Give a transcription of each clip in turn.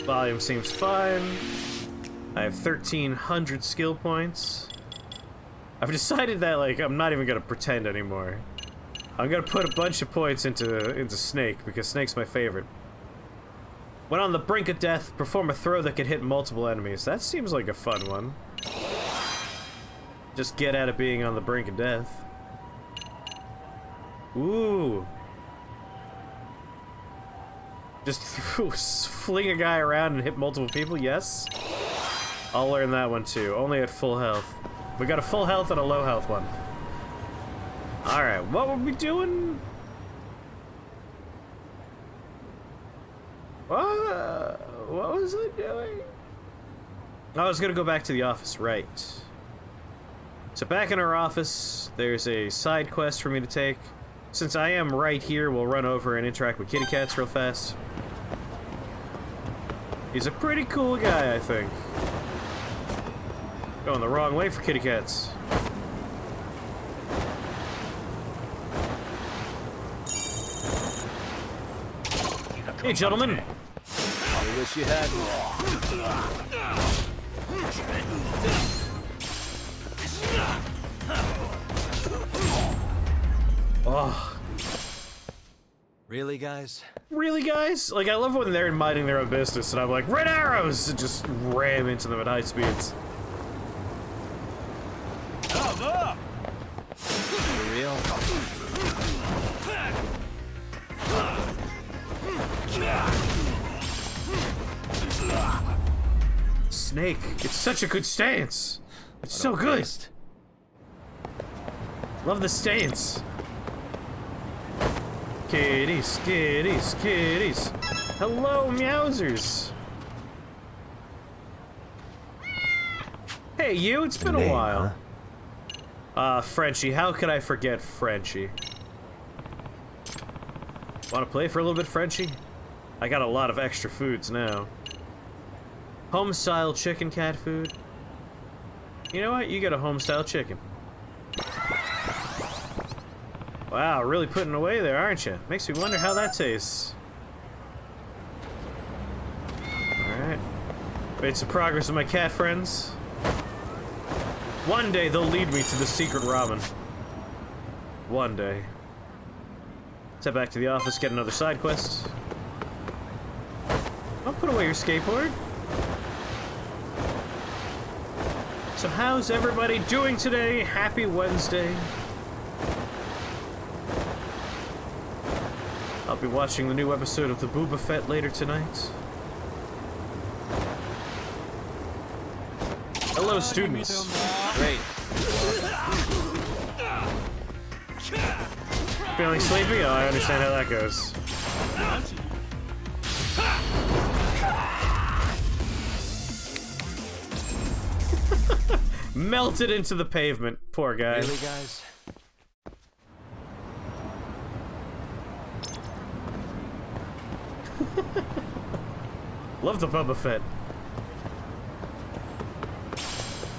Volume seems fine. I have 1,300 skill points. I've decided that, like, I'm not even gonna pretend anymore. I'm gonna put a bunch of points into Snake, because Snake's my favorite. When on the brink of death, perform a throw that can hit multiple enemies. That seems like a fun one. Just get out of being on the brink of death. Ooh. Just fling a guy around and hit multiple people, yes? I'll learn that one too, only at full health. We got a full health and a low health one. Alright, what were we doing? What was I doing? I was gonna go back to the office, right. So back in our office, there's a side quest for me to take. Since I am right here, we'll run over and interact with kitty cats real fast. He's a pretty cool guy, I think. Going the wrong way for kitty cats. Hey, gentlemen. I wish you had Oh. Really, guys? Really, guys? Like, I love when they're minding their own business, and I'm like, red arrows! And just ram into them at high speeds. For real? Snake, it's such a good stance. It's so good. Love the stance. Kitties, kitties, kitties. Hello, meowsers. Hey, you, it's been a while. Frenchie, how could I forget Frenchie? Wanna play for a little bit, Frenchie? I got a lot of extra foods now. Home-style chicken cat food. You know what? You get a home-style chicken. Wow, really putting away there, aren't you? Makes me wonder how that tastes. Alright. Made some progress with my cat friends. One day they'll lead me to the secret ramen. One day. Let's head back to the office, get another side quest. Don't put away your skateboard. So how's everybody doing today? Happy Wednesday. I'll be watching the new episode of the Boba Fett later tonight. Hello, students. Great. Feeling sleepy? Oh, I understand how that goes. Melted into the pavement. Poor guy. Really, guys? Love the Bubba Fett.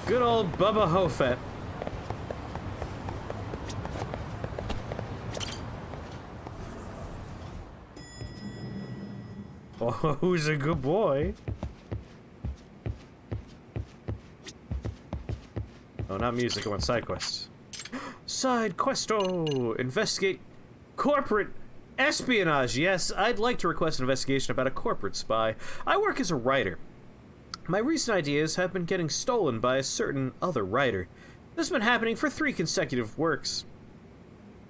Good old Bubba Ho Fett. Oh, who's a good boy? Oh, not music, I want side quests. Side questo! Investigate corporate espionage. Yes, I'd like to request an investigation about a corporate spy. I work as a writer. My recent ideas have been getting stolen by a certain other writer. This has been happening for 3 consecutive works.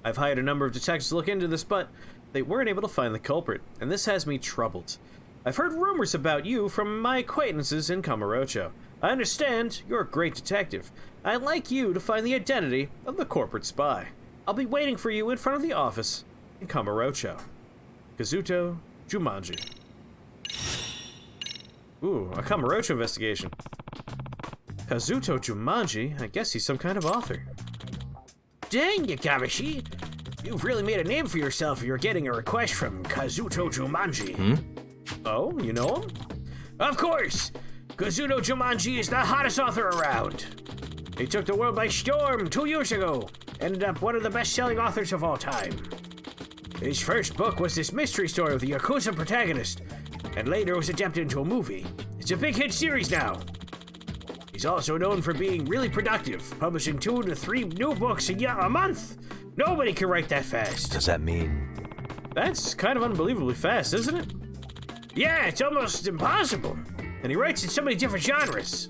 I've hired a number of detectives to look into this, but they weren't able to find the culprit, and this has me troubled. I've heard rumors about you from my acquaintances in Kamurocho. I understand you're a great detective. I'd like you to find the identity of the corporate spy. I'll be waiting for you in front of the office in Kamurocho. Kazuto Jumanji. Ooh, a Kamurocho investigation. Kazuto Jumanji? I guess he's some kind of author. Dang, Yakabashi! You've really made a name for yourself if you're getting a request from Kazuto Jumanji. Oh, you know him? Of course! Kazuto Jumanji is the hottest author around. He took the world by storm 2 years ago. Ended up one of the best-selling authors of all time. His first book was this mystery story with a Yakuza protagonist, and later was adapted into a movie. It's a big hit series now. He's also known for being really productive, publishing 2 to 3 new books a month. Nobody can write that fast. Does that mean... That's kind of unbelievably fast, isn't it? Yeah, it's almost impossible. And he writes in so many different genres.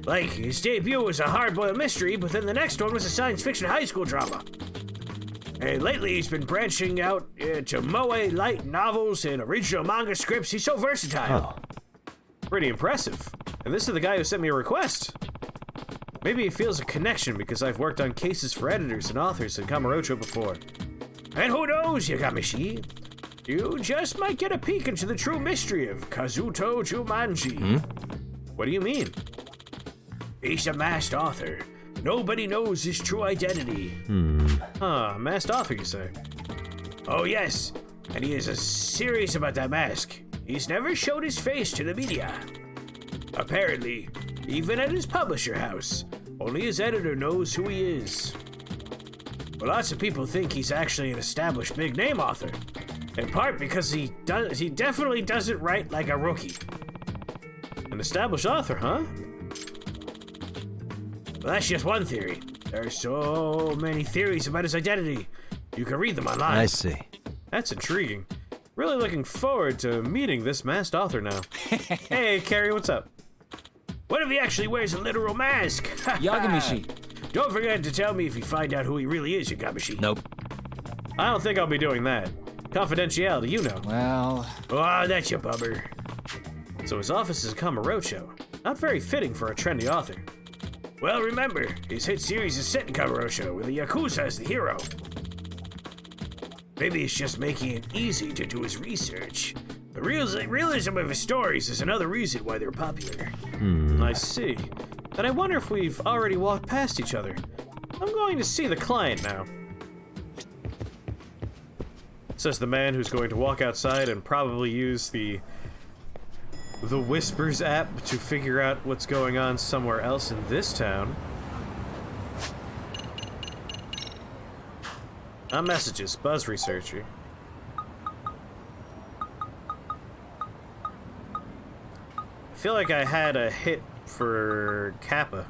Like, his debut was a hard-boiled mystery, but then the next one was a science fiction high school drama. And lately he's been branching out to moe light novels and original manga scripts. He's so versatile. Oh. Pretty impressive. And this is the guy who sent me a request. Maybe he feels a connection because I've worked on cases for editors and authors in Kamurocho before. And who knows, Yagamishi? You just might get a peek into the true mystery of Kazuto Jumanji. What do you mean? He's a masked author. Nobody knows his true identity. Masked author, you say? Oh yes, and he is serious about that mask. He's never showed his face to the media. Apparently, even at his publisher house, only his editor knows who he is. Well, lots of people think he's actually an established big-name author, in part because he definitely doesn't write like a rookie. An established author, huh? Well, that's just one theory. There are so many theories about his identity. You can read them online. I see. That's intriguing. Really looking forward to meeting this masked author now. Hey, Carrie, what's up? What if he actually wears a literal mask? Yagamishi. Don't forget to tell me if you find out who he really is, Yagamishi. Nope. I don't think I'll be doing that. Confidentiality, you know. Well... Oh, that's a bummer. So his office is Kamurocho. Not very fitting for a trendy author. Well, remember, his hit series is set in Kamurocho, with the Yakuza as the hero. Maybe it's just making it easy to do his research. The realism of his stories is another reason why they're popular. I see. But I wonder if we've already walked past each other. I'm going to see the client now. Says the man who's going to walk outside and probably use the Whispers app to figure out what's going on somewhere else in this town. Messages, Buzz Researcher. I feel like I had a hit for Kappa.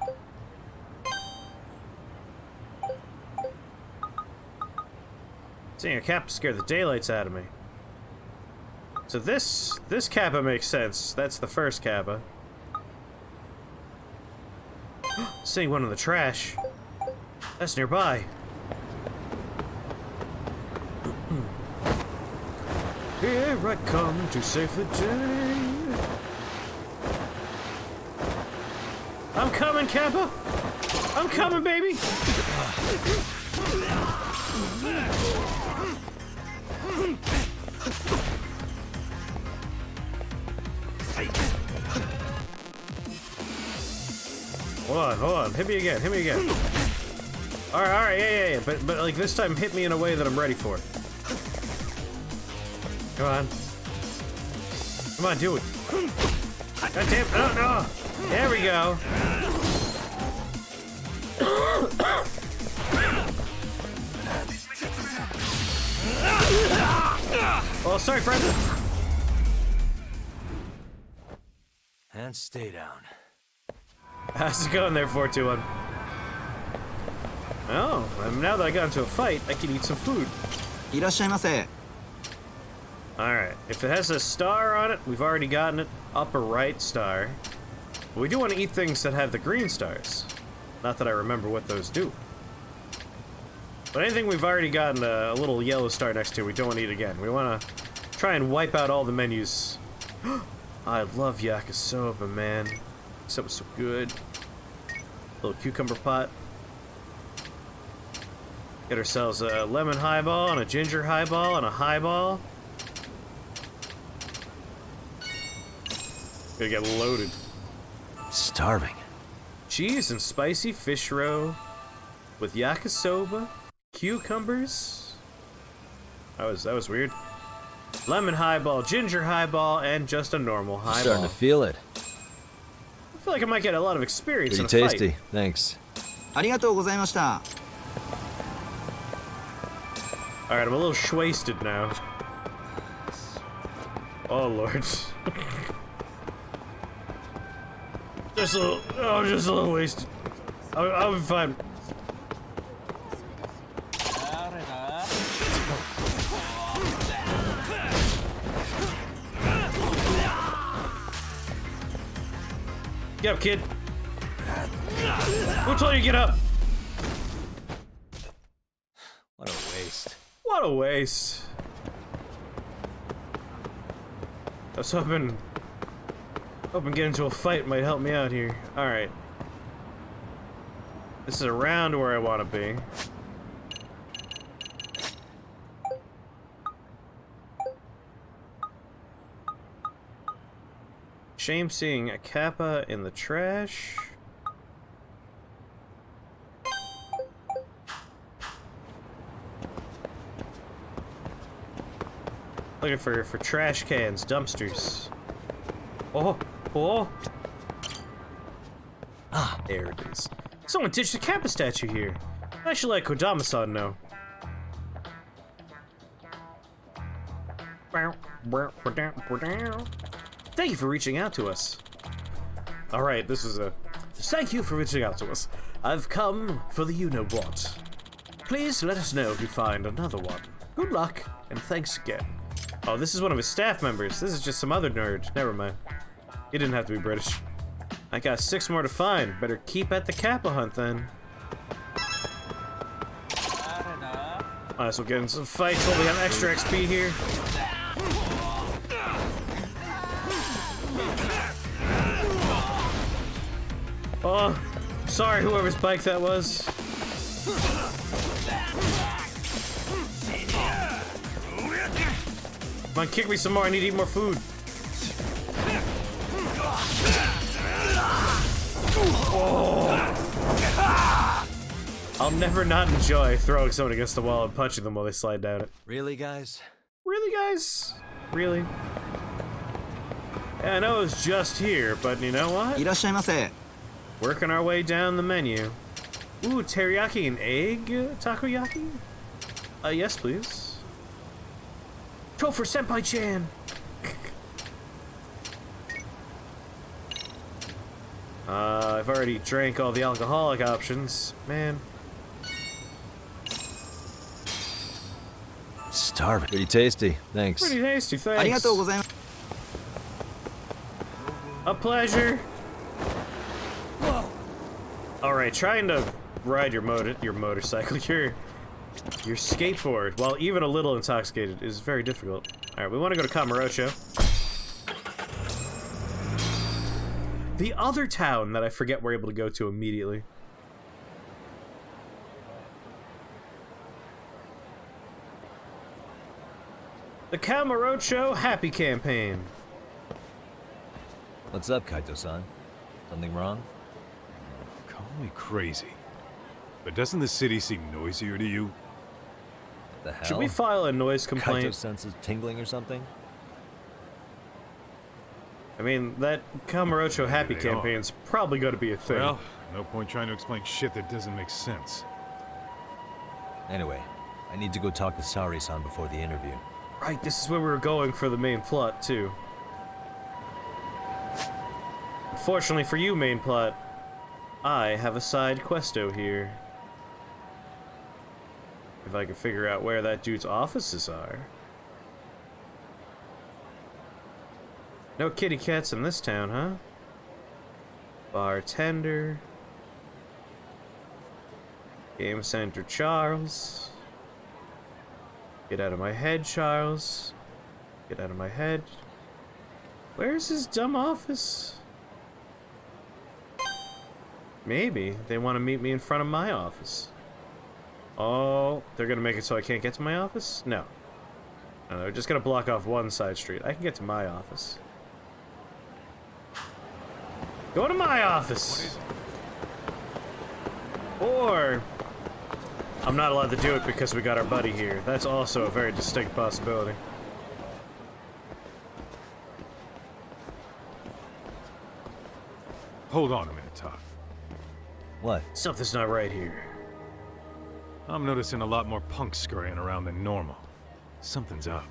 Seeing a Kappa scared the daylights out of me. So this Kappa makes sense. That's the first Kappa. Seeing one in the trash. That's nearby. Here I come to save the day. I'm coming, Kappa. I'm coming, baby. Hold on. Hit me again. All right, yeah. But like this time, hit me in a way that I'm ready for. Come on, do it. God damn, no. There we go. Oh, sorry, friend. And stay down. How's it going there, 421? Oh, and now that I got into a fight, I can eat some food. いらっしゃいませ. Alright, if it has a star on it, we've already gotten it. Upper right star. But we do want to eat things that have the green stars. Not that I remember what those do. But anything we've already gotten a little yellow star next to, we don't want to eat again. We want to try and wipe out all the menus. I love yakisoba, man. Soba's so good. Little cucumber pot. Get ourselves a lemon highball and a ginger highball and a highball. Gonna get loaded. Starving. Cheese and spicy fish roe with yakisoba, cucumbers. That was weird. Lemon highball, ginger highball, and just a normal highball. Starting to feel it. I feel like I might get a lot of experience Pretty in a tasty. fight. Thanks. ありがとうございました. Alright, I'm a little shwasted now. Oh, Lord. Just a little... Oh, just a little wasted. I'll be fine. Get up, kid. Who told you to get up? What a waste. What a waste. I was hoping getting into a fight might help me out here. Alright. This is around where I want to be. Shame seeing a Kappa in the trash. Looking for trash cans, dumpsters. Oh, oh. Ah, there it is. Someone ditched a Kappa statue here. I should let Kodama-san know. Thank you for reaching out to us. Alright, this is a... Thank you for reaching out to us. I've come for the you-know-what. Please let us know if you find another one. Good luck, and thanks again. Oh, this is one of his staff members. This is just some other nerd. Never mind. He didn't have to be British. I got 6 more to find. Better keep at the Kappa hunt, then. Might as well get in some fights while we have extra XP here. Oh, sorry, whoever's bike that was. Come on, kick me some more. I need to eat more food. Oh. I'll never not enjoy throwing someone against the wall and punching them while they slide down it. Really, guys? Really, guys? Really? Yeah, I know it's just here, but you know what? いらっしゃいませ。 Working our way down the menu. Ooh, teriyaki and egg takoyaki? Yes, please. Go for Senpai-chan! I've already drank all the alcoholic options. Man. Starving. Pretty tasty. Thanks. Pretty tasty, ありが thanks. とうございます。 A pleasure. Alright, trying to ride your motorcycle, your skateboard, while even a little intoxicated, is very difficult. Alright, we want to go to Kamurocho. The other town that I forget we're able to go to immediately. The Kamurocho Happy Campaign. What's up, Kaito-san? Something wrong? Call me crazy, but doesn't the city seem noisier to you? What the hell? Should we file a noise complaint? Kaito senses tingling or something? I mean, that Kamurocho Happy They are. Campaign's probably going to be a thing. Well, no point trying to explain shit that doesn't make sense. Anyway, I need to go talk to Sari-san before the interview. Right, this is where we were going for the main plot, too. Unfortunately for you, main plot, I have a side questo here. If I can figure out where that dude's offices are. No kitty cats in this town, huh? Bartender. Game Center Charles. Get out of my head, Charles. Get out of my head. Where's his dumb office? Maybe they want to meet me in front of my office. Oh, they're gonna make it so I can't get to my office? No. No, they're just gonna block off one side street. I can get to my office. Go to my office! Or... I'm not allowed to do it because we got our buddy here. That's also a very distinct possibility. Hold on a minute, Todd. What? Something's not right here. I'm noticing a lot more punks scurrying around than normal. Something's up.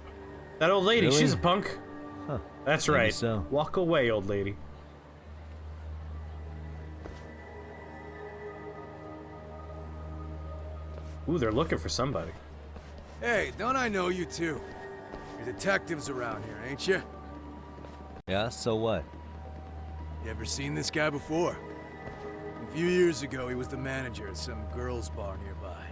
That old lady, Really? she's a punk. Huh. That's Maybe right. so. Walk away, old lady. Ooh, they're looking for somebody. Hey, don't I know you two? You're detectives around here, ain't you? Yeah, so what? You ever seen this guy before? A few years ago, he was the manager at some girls' bar nearby.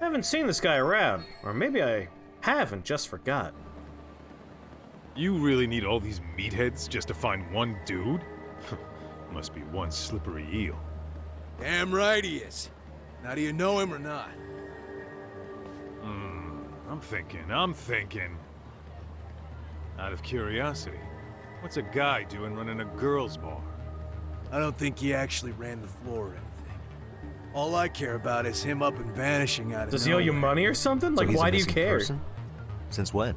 I haven't seen this guy around. Or maybe I have and just forgot. You really need all these meatheads just to find one dude? Must be one slippery eel. Damn right he is. Now, do you know him or not? I'm thinking. Out of curiosity, what's a guy doing running a girls' bar? I don't think he actually ran the floor or anything. All I care about is him up and vanishing out of Does he owe you nowhere. money or something? So Like, he's a why do you missing care? person? Since when?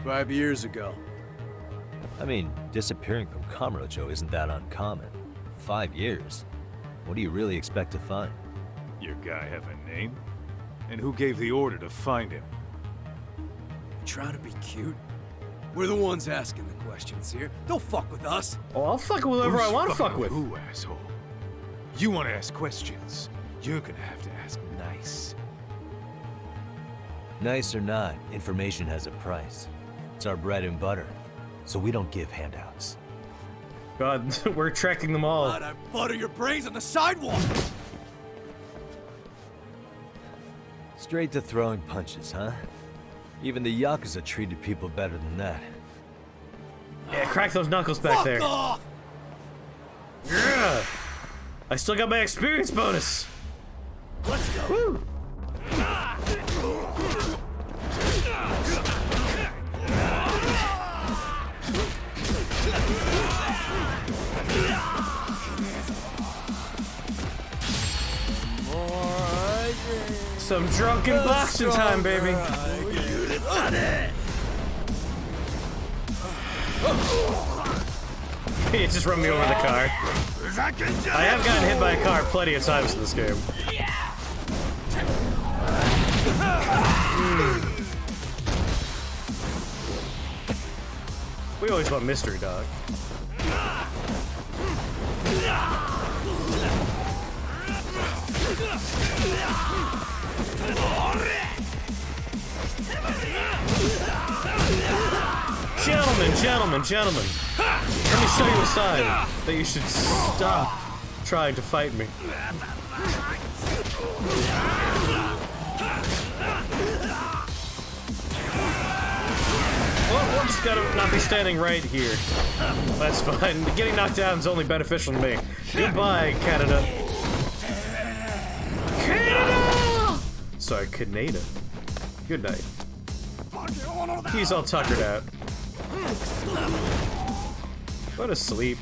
5 years ago. I mean, disappearing from Kamurocho isn't that uncommon. 5 years. What do you really expect to find? Your guy have a name? And who gave the order to find him? You trying to be cute? We're the ones asking the questions here. Don't fuck with us. Oh, I'll fuck with whoever I Who's want to fuck fucking with. Who, asshole? You want to ask questions? You're gonna have to ask nice. Nice or not, information has a price. It's our bread and butter, so we don't give handouts. God, we're tracking them all. God, I butter your brains on the sidewalk. Straight to throwing punches, huh? Even the Yakuza treated people better than that. Yeah, crack those knuckles back there. Fuck off! Yeah. I still got my experience bonus. Let's go. Woo. Some drunken boxing time, baby. You just run me over the car. I have gotten hit by a car plenty of times in this game. We always want mystery dog. Gentlemen. Let me show you a sign that you should stop trying to fight me. Oh, whoops, gotta not be standing right here. That's fine. Getting knocked down is only beneficial to me. Goodbye, Canada. Canada! Sorry, Canada. Good night. He's all tuckered out. Go to sleep.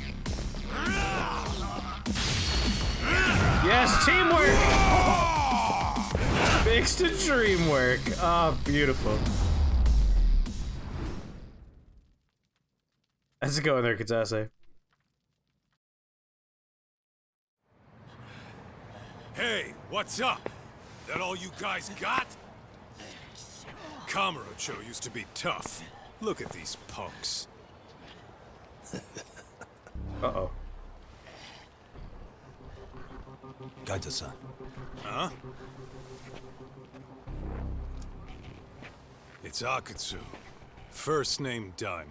Yes, teamwork! Makes the dream work. Ah, beautiful. How's it going there, Katase? Hey, what's up? That all you guys got? Kamurocho used to be tough. Look at these punks. Uh-oh. Gaita-san. Huh? It's Akutsu. First name Daimo.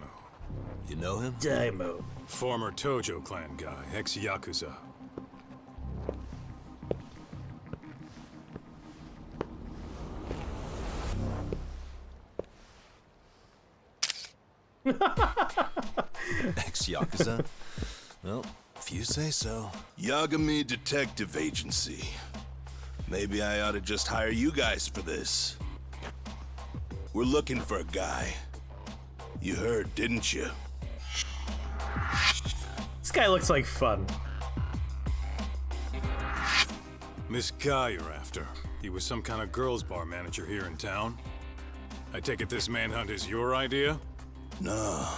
You know him? Daimo. Former Tojo clan guy, ex-Yakuza. Ex-Yakuza? Well, if you say so. Yagami Detective Agency. Maybe I ought to just hire you guys for this. We're looking for a guy. You heard, didn't you? This guy looks like fun. This guy you're after. He was some kind of girls' bar manager here in town. I take it this manhunt is your idea? Nah.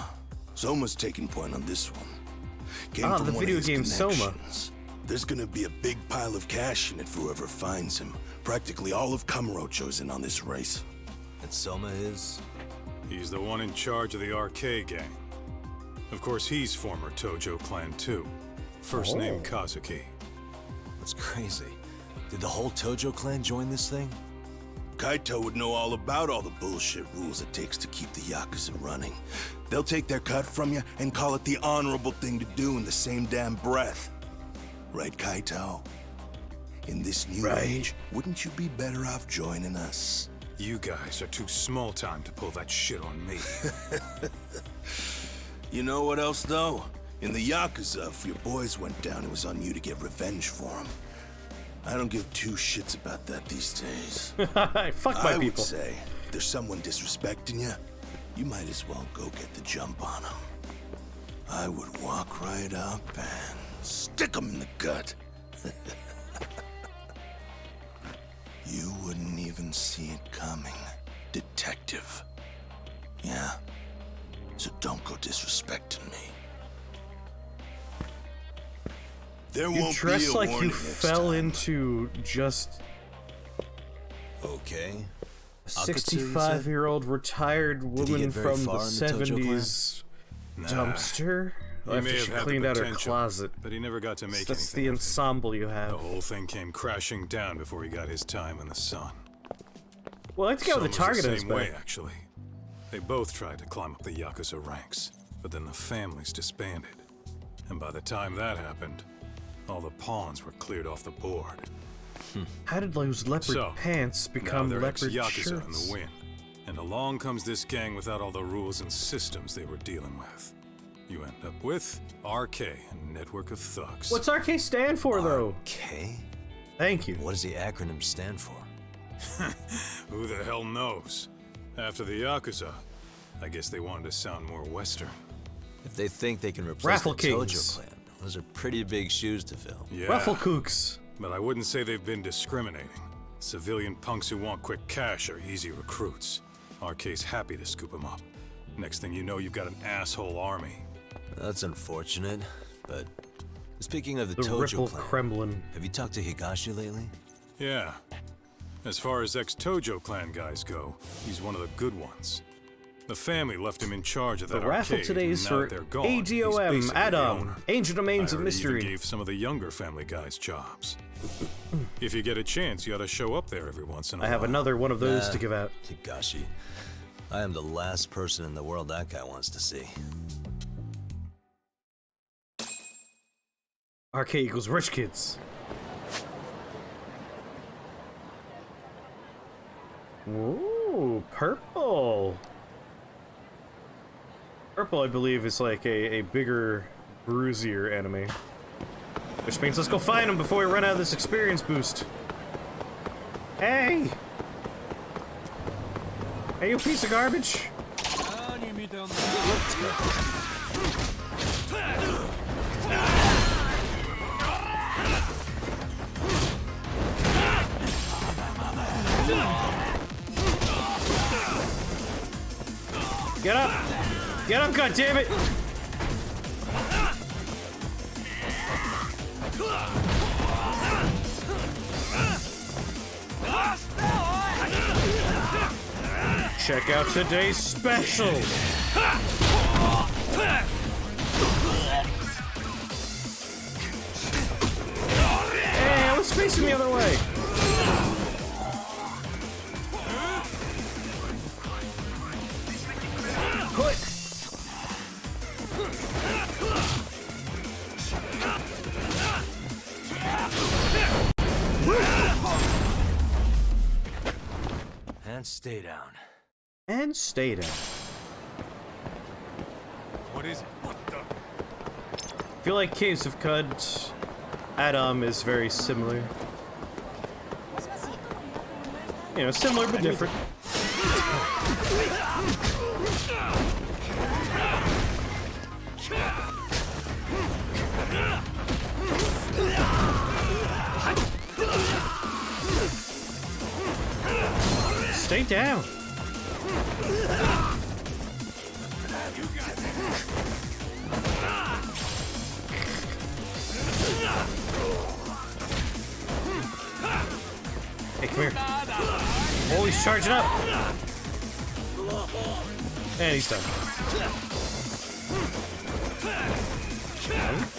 Soma's taking point on this one. Came Ah, from the one of video his game Soma. connections. There's gonna be a big pile of cash in it for whoever finds him. Practically all of Kamurocho's in on this race. And Soma is? He's the one in charge of the RK gang. Of course, he's former Tojo clan too. First name Kazuki. That's crazy. Did the whole Tojo clan join this thing? Kaito would know all about all the bullshit rules it takes to keep the Yakuza running. They'll take their cut from you and call it the honorable thing to do in the same damn breath. Right, Kaito? In this new age, wouldn't you be better off joining us? You guys are too small time to pull that shit on me. You know what else, though? In the Yakuza, if your boys went down, it was on you to get revenge for them. I don't give two shits about that these days. Fuck my I would people. say, if there's someone disrespecting you, you might as well go get the jump on them. I would walk right up and stick them in the gut. You wouldn't even see it coming, detective. Yeah? So don't go disrespecting me. There You won't dress be a like warning you next fell time. into just Okay. a 65-year-old retired he woman get very from the far in the Tojo clan? 70s Nah. dumpster. He After may have she had the cleaned out her potential, closet. but he never got to make That's the anything of it. ensemble you have. The whole thing came crashing down before he got his time in the sun. Well, I think I have the Soma's target the on his same way, back. actually. They both tried to climb up the Yakuza ranks, but then the families disbanded. And by the time that happened, all the pawns were cleared off the board. How did those leopard So, pants become now they're leopard ex-Yakuza in shirts? the wind. And along comes this gang without all the rules and systems they were dealing with. You end up with RK, a network of thugs. What's RK stand for, though? Okay. Thank you. What does the acronym stand for? Who the hell knows? After the Yakuza, I guess they wanted to sound more Western. If they think they can replace Raffle the Kings. Tojo clan, those are pretty big shoes to fill. Yeah, Rufflecooks. but I wouldn't say they've been discriminating. Civilian punks who want quick cash are easy recruits. RK's happy to scoop them up. Next thing you know, you've got an asshole army. That's unfortunate, but speaking of the The Tojo Ripple clan, Kremlin. have you talked to Higashi lately? Yeah. As far as ex-Tojo clan guys go, he's one of the good ones. The family left him in charge of The that raffle arcade, today and is now for that they're gone, he's ADOM, basically the Adam, owner. Ancient Domains I of heard he even Mystery. gave some of the younger family guys jobs. If you get a chance, you ought to show up there every once in a I while. have another one of those Nah. to give out. Higashi. I am the last person in the world that guy wants to see. RK equals rich kids. Ooh, purple. Purple, I believe, is like a bigger, bruisier enemy. Which means let's go find him before we run out of this experience boost. Hey! Hey, you piece of garbage! Get up! Get up, goddammit! Check out today's special! Hey, I was facing the other way! Quick! And stay down. And stay down. What is it? What the? I feel like Caves of Cud, Adam is very similar. You know, similar but different. Stay down. he's charging up. And he's done.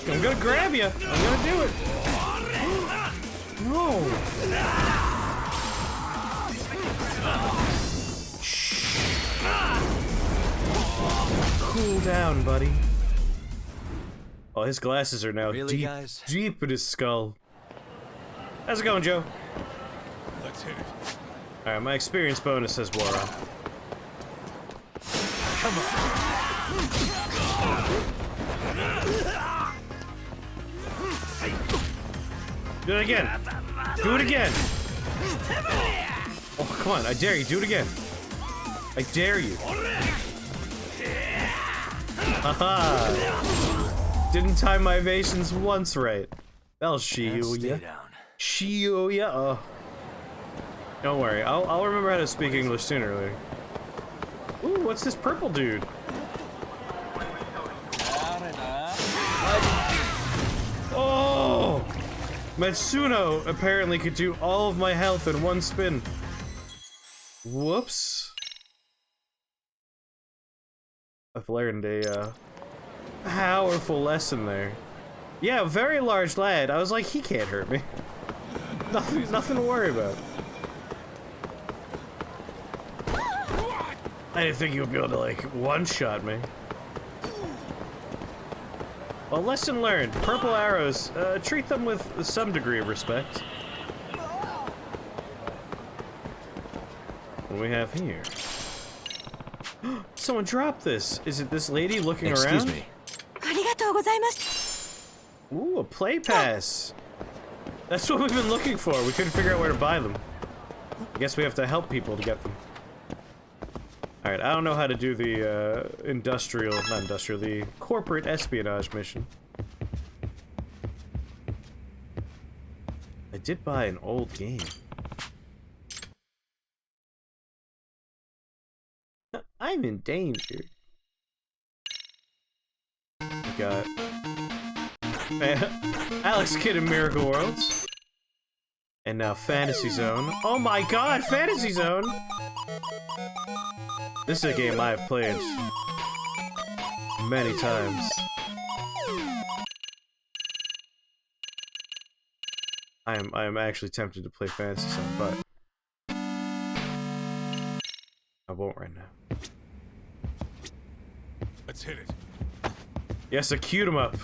I'm gonna grab you. I'm gonna do it. No. Cool down, buddy. Oh, his glasses are now Really, guys? deep in his skull. How's it going, Joe? Let's hit it. Alright, my experience bonus has wore off. Come on. Do it again. Do it again. Oh, come on. I dare you. Do it again. I dare you. Haha. Didn't time my evasions once right. That'll Shiuya. Shiuya. Oh. Don't worry. I'll remember how to speak English sooner or later. Ooh, what's this purple dude? Oh! Matsuno apparently could do all of my health in one spin. Whoops. I've learned a powerful lesson there. Yeah, very large lad. I was like, he can't hurt me. Nothing to worry about. I didn't think you would be able to, like, one-shot me. Well, lesson learned. Purple arrows, treat them with some degree of respect. What do we have here? Someone dropped this. Is it this lady looking around? Excuse me. Ooh, a play pass. That's what we've been looking for. We couldn't figure out where to buy them. I guess we have to help people to get them. Alright, I don't know how to do the, the corporate espionage mission. I did buy an old game. I'm in danger. We got Alex Kidd in Miracle Worlds. And now Fantasy Zone. Oh my god, Fantasy Zone! This is a game I've played many times. I am actually tempted to play Fantasy Zone, but I won't right now. Let's hit it. Yes, a cute 'em up.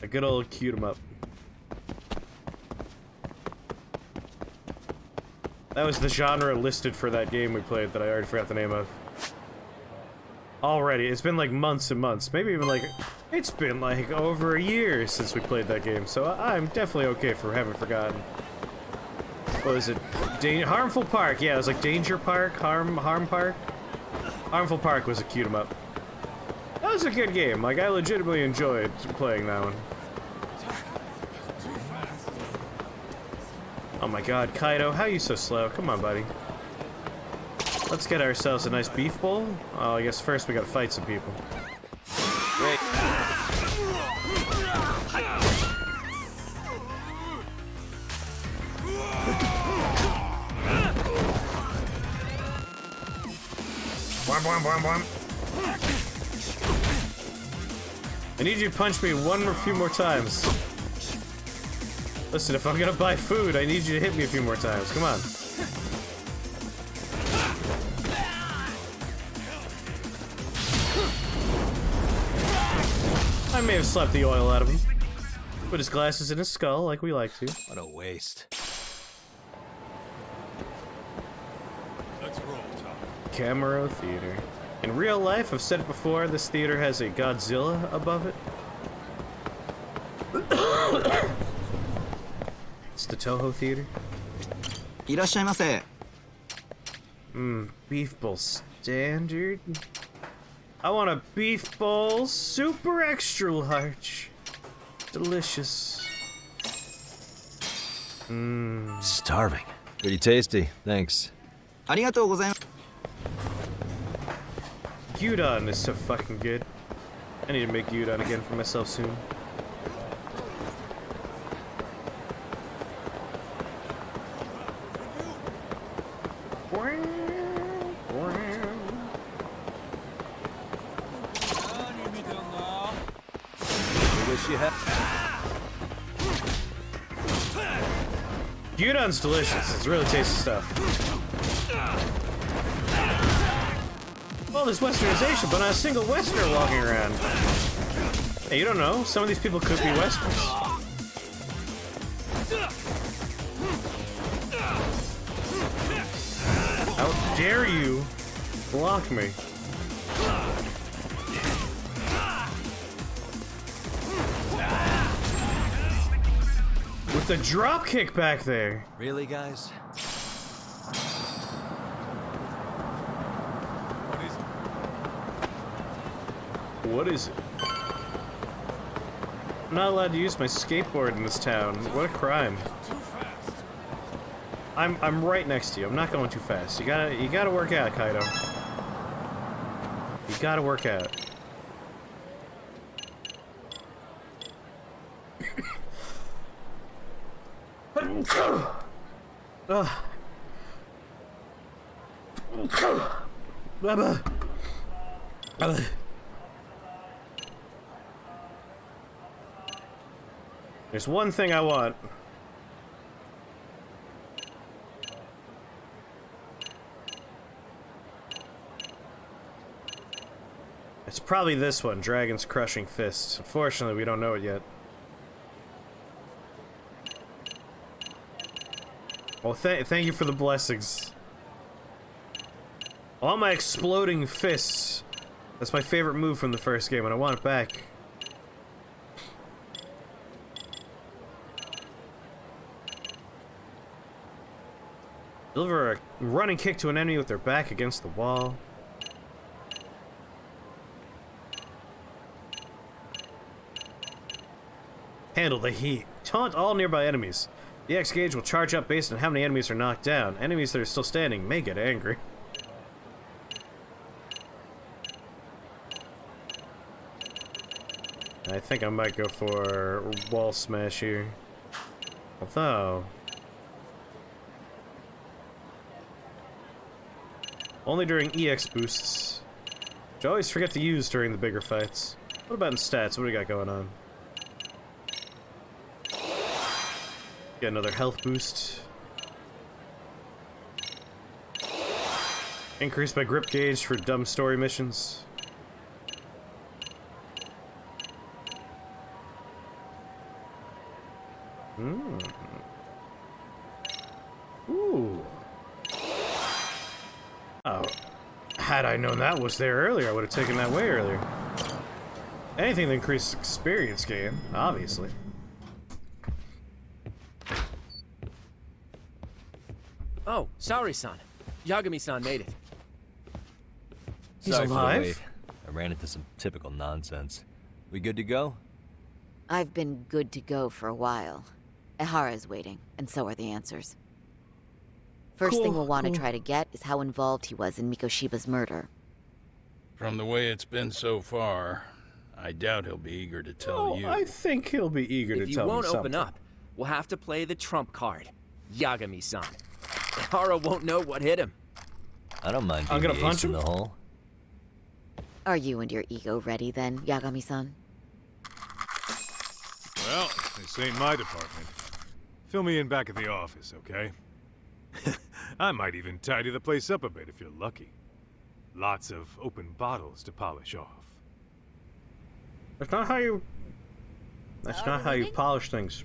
A good old cute 'em up. That was the genre listed for that game we played that I already forgot the name of. Already, it's been like months and months. Maybe even like, it's been like over a year since we played that game, so I'm definitely okay for having forgotten. What was it? Harmful Park, yeah, it was like Danger Park, Harm Park? Harmful Park was a cute 'em up. That was a good game, like I legitimately enjoyed playing that one. Oh my god, Kaido, how are you so slow? Come on, buddy. Let's get ourselves a nice beef bowl. Oh, I guess first we gotta fight some people. Great. I need you to punch me one or few more times. Listen, if I'm gonna buy food, I need you to hit me a few more times. Come on. I may have slapped the oil out of him. Put his glasses in his skull like we like to. What a waste. Let's roll, Tom. Camaro Theater. In real life, I've said it before, this theater has a Godzilla above it. It's the Toho Theater. いらっしゃいませ。 Beef bowl standard. I want a beef bowl super extra large. Delicious. Starving. Pretty tasty. Thanks. ありがとうございます。 Gyudon is so fucking good. I need to make gyudon again for myself soon. wish you had. Gyudon's delicious. It's really tasty stuff. Well, there's westernization, but not a single Westerner walking around. Hey, you don't know. Some of these people could be Westerners. How dare you block me? With the drop kick back there. Really, guys? What is it? I'm not allowed to use my skateboard in this town. What a crime. I'm right next to you. I'm not going too fast. You gotta work out, Kaido. You gotta work out. There's one thing I want. It's probably this one, Dragon's Crushing Fist. Unfortunately, we don't know it yet. Well, thank you for the blessings. All my exploding fists. That's my favorite move from the first game, and I want it back. Deliver a running kick to an enemy with their back against the wall. Handle the heat. Taunt all nearby enemies. The X gauge will charge up based on how many enemies are knocked down. Enemies that are still standing may get angry. I think I might go for wall smash here. Although... only during EX boosts. Which I always forget to use during the bigger fights. What about in stats? What do we got going on? Get another health boost. Increase my grip gauge for dumb story missions. Ooh. Oh. Had I known that was there earlier, I would have taken that way earlier. Anything that increases experience gain, obviously. Oh, sorry-san. Yagami-san made it. He's Sorry for the alive? wait. I ran into some typical nonsense. We good to go? I've been good to go for a while. Ehara's waiting, and so are the answers. First thing we'll want to try to get is how involved he was in Mikoshiba's murder. From the way it's been so far, I doubt he'll be eager to tell you. I think he'll be eager to tell me something. If you won't open up, we'll have to play the trump card. Yagami-san. Ehara won't know what hit him. I don't mind I'm being gonna the punch ace in him? the hole. Are you and your ego ready then, Yagami-san? Well, this ain't my department. Fill me in back at the office, okay? I might even tidy the place up a bit if you're lucky. Lots of open bottles to polish off. That's not how you... That's not how you polish things.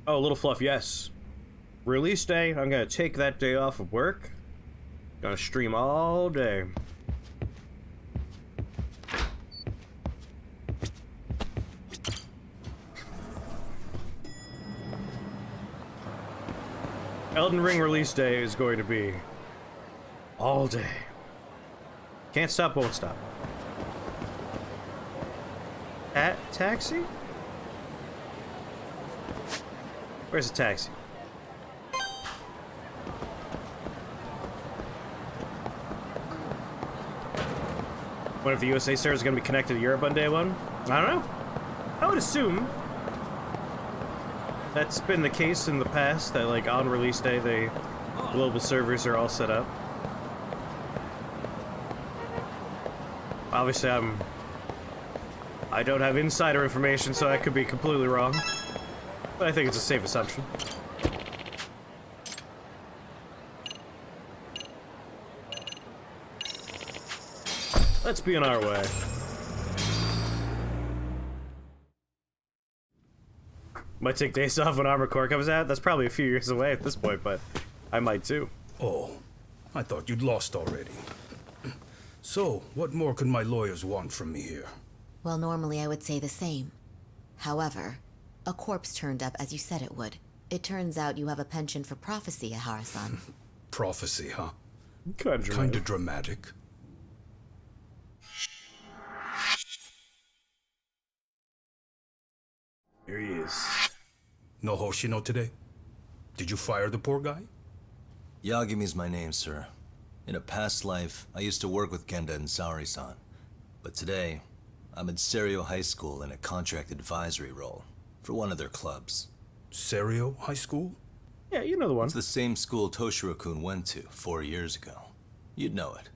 Oh, Little Fluff, yes. Release day, I'm gonna take that day off of work. Gonna stream all day. Elden Ring release day is going to be all day. Can't stop, won't stop. At taxi? Where's the taxi? What if the USA server is going to be connected to Europe on day one? I don't know. I would assume that's been the case in the past, that like on release day, the global servers are all set up. Obviously, I'm I don't have insider information, so I could be completely wrong. But I think it's a safe assumption. Let's be on our way. Might take days off when Armor Corps comes out. That's probably a few years away at this point, but I might too. Oh, I thought you'd lost already. So, what more could my lawyers want from me here? Well, normally I would say the same. However, a corpse turned up as you said it would. It turns out you have a penchant for prophecy, Ihara-san. Prophecy, huh? Kinda dramatic. Here he is. No Hoshino today? Did you fire the poor guy? Yagumi's my name, sir. In a past life, I used to work with Kenda and Saori-san. But today, I'm at Serio High School in a contract advisory role for one of their clubs. Serio High School? Yeah, you know the one. It's the same school Toshiro-kun went to 4 years ago. You'd know it.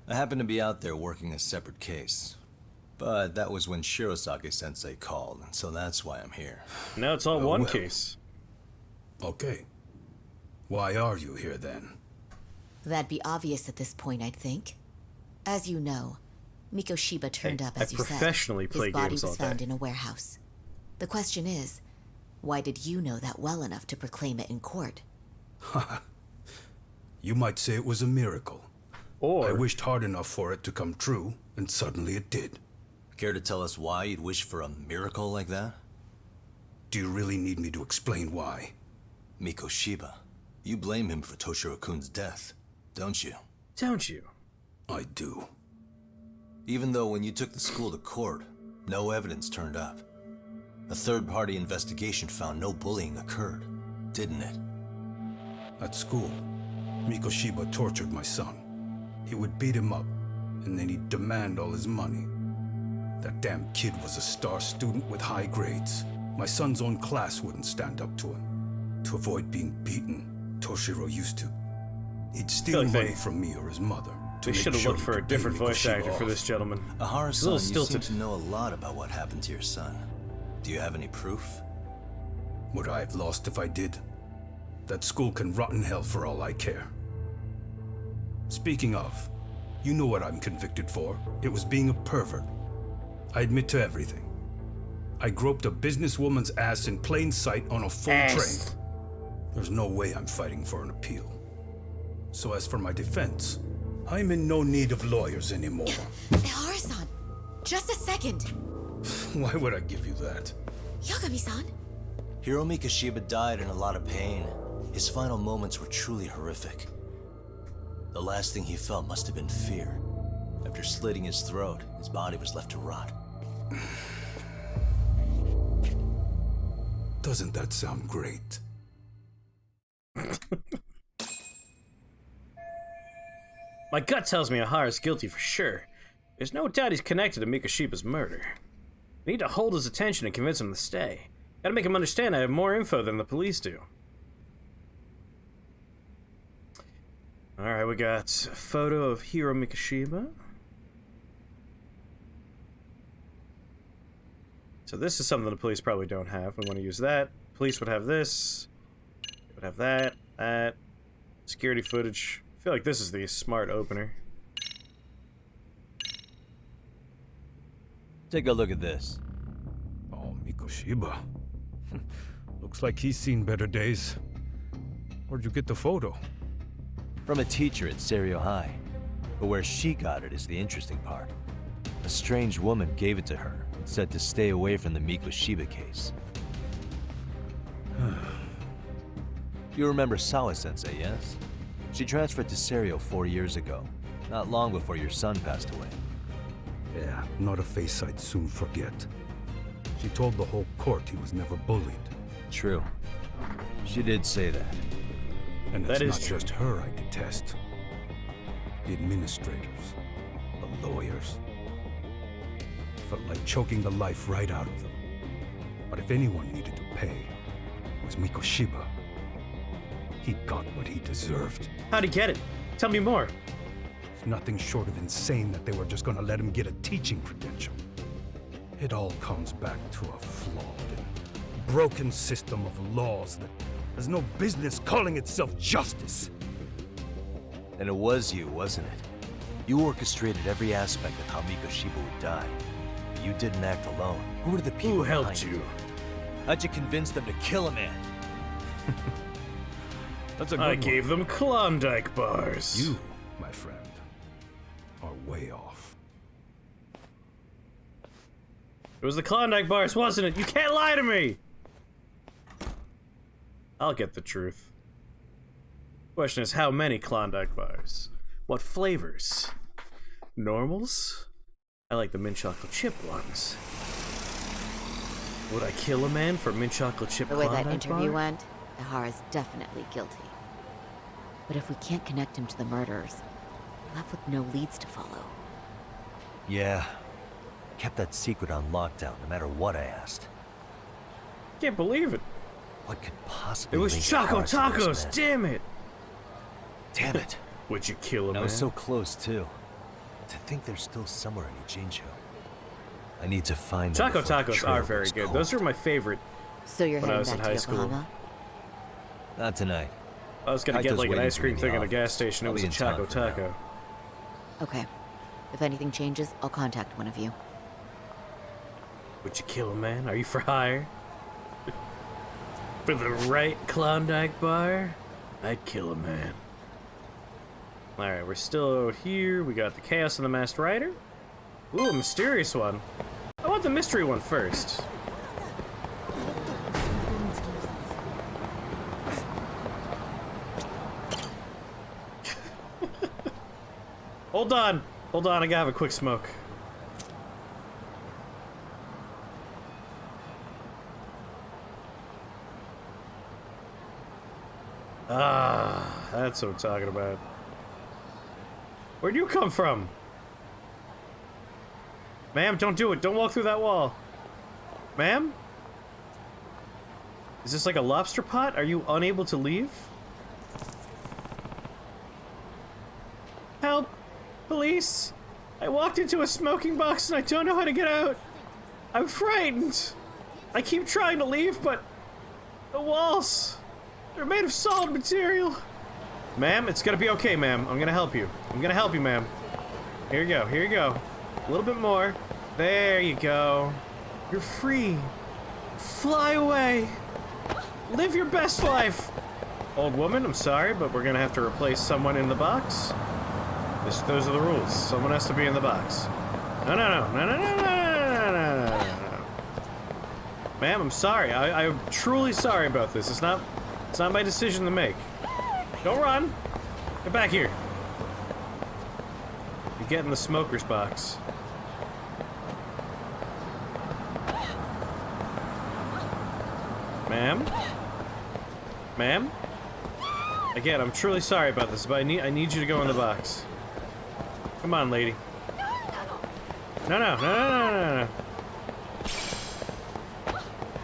I happened to be out there working a separate case. But that was when Shirosake-sensei called, and so that's why I'm here. Now it's all one case. Okay. Why are you here then? That'd be obvious at this point, I'd think. As you know, Mikoshiba turned up as you said. Professionally play His body games all was found day. in a warehouse. The question is, why did you know that well enough to proclaim it in court? You might say it was a miracle. Or I wished hard enough for it to come true, and suddenly it did. Care to tell us why you'd wish for a miracle like that? Do you really need me to explain why? Mikoshiba. You blame him for Toshiro-kun's death, don't you? Don't you? I do. Even though when you took the school to court, no evidence turned up. A third-party investigation found no bullying occurred, didn't it? At school, Mikoshiba tortured my son. He would beat him up, and then he'd demand all his money. That damn kid was a star student with high grades. My son's own class wouldn't stand up to him. To avoid being beaten, Toshiro used to. He'd steal money from me or his mother. They should have looked for a different voice actor for this gentleman. Ihara-san, you seem to know a lot about what happened to your son. Do you have any proof? Would I have lost if I did? That school can rot in hell for all I care. Speaking of, you know what I'm convicted for. It was being a pervert. I admit to everything. I groped a businesswoman's ass in plain sight on a full train. There's no way I'm fighting for an appeal. So as for my defense, I'm in no need of lawyers anymore. Ihara-san, just a second. Why would I give you that? Yagami-san? Hiro Mikoshiba died in a lot of pain. His final moments were truly horrific. The last thing he felt must have been fear. After slitting his throat, his body was left to rot. Doesn't that sound great? My gut tells me Ihara's guilty for sure. There's no doubt he's connected to Mikoshiba's murder. We need to hold his attention and convince him to stay. Gotta make him understand I have more info than the police do. Alright, we got a photo of Hiro Mikoshiba. So this is something the police probably don't have. We want to use that. Police would have this. They would have that. That. Security footage. I feel like this is the smart opener. Take a look at this. Oh, Mikoshiba. Looks like he's seen better days. Where'd you get the photo? From a teacher at Serio High. But where she got it is the interesting part. A strange woman gave it to her and said to stay away from the Mikoshiba case. You remember Sawa-sensei, yes? She transferred to Serio 4 years ago, not long before your son passed away. Yeah, not a face I'd soon forget. She told the whole court he was never bullied. True. She did say that. And it's not just her I detest. The administrators, the lawyers. Felt like choking the life right out of them. But if anyone needed to pay, it was Mikoshiba. He got what he deserved. How'd he get it? Tell me more. It's nothing short of insane that they were just gonna let him get a teaching credential. It all comes back to a flawed and broken system of laws that has no business calling itself justice. And it was you, wasn't it? You orchestrated every aspect of how Mikoshiba would die. You didn't act alone. Who were the people Who helped behind you? it? How'd you convince them to kill a man? That's a good I one. gave them Klondike bars. You, my friend, are way off. It was the Klondike bars, wasn't it? You can't lie to me! I'll get the truth. Question is, how many Klondike bars? What flavors? Normals? I like the mint chocolate chip ones. Would I kill a man for mint chocolate chip The way Klondike that interview bar? went, Ihara's definitely guilty. But if we can't connect him to the murders, we're left with no leads to follow. Yeah. Kept that secret on lockdown, no matter what I asked. Can't believe it. What could possibly It was link Choco Ihara to those Tacos, men? damn it! Damn it. Would you kill a And I man? was so close, too. To think they're still somewhere in Ijincho. I need to find them Choco before the Tacos trail are very goes good. cold. Those are my favorite. So you're When I heading was in back high to school. Yokohama? Not tonight. I was gonna get Kaito's like an waiting ice for me cream in thing the at a gas office. station. It I'll was be a in town Choco for now. Taco. Okay. If anything changes, I'll contact one of you. Would you kill a man? Are you for hire? For the right Klondike bar? I'd kill a man. Alright, we're still out here. We got the Chaos and the Masked Rider. Ooh, a mysterious one. I want the mystery one first. Hold on. Hold on, I gotta have a quick smoke. Ah, that's what I'm talking about. Where'd you come from? Ma'am, don't do it. Don't walk through that wall. Ma'am? Is this like a lobster pot? Are you unable to leave? Help! Police! I walked into a smoking box and I don't know how to get out. I'm frightened. I keep trying to leave, but the walls, they're made of solid material. Ma'am, it's gonna be okay, ma'am. I'm gonna help you. I'm gonna help you, ma'am. Here you go, here you go. A little bit more. There you go. You're free. Fly away. Live your best life. Old woman, I'm sorry, but we're gonna have to replace someone in the box. Those are the rules. Someone has to be in the box. No, no, no, no, no, no, no, no, no, no, no. Ma'am, I'm sorry. I'm truly sorry about this. It's not my decision to make. Don't run. Get back here. You get in the smoker's box. Ma'am? Ma'am? Again, I'm truly sorry about this, but I need you to go in the box. Come on, lady. No, no, no, no, no, no, no.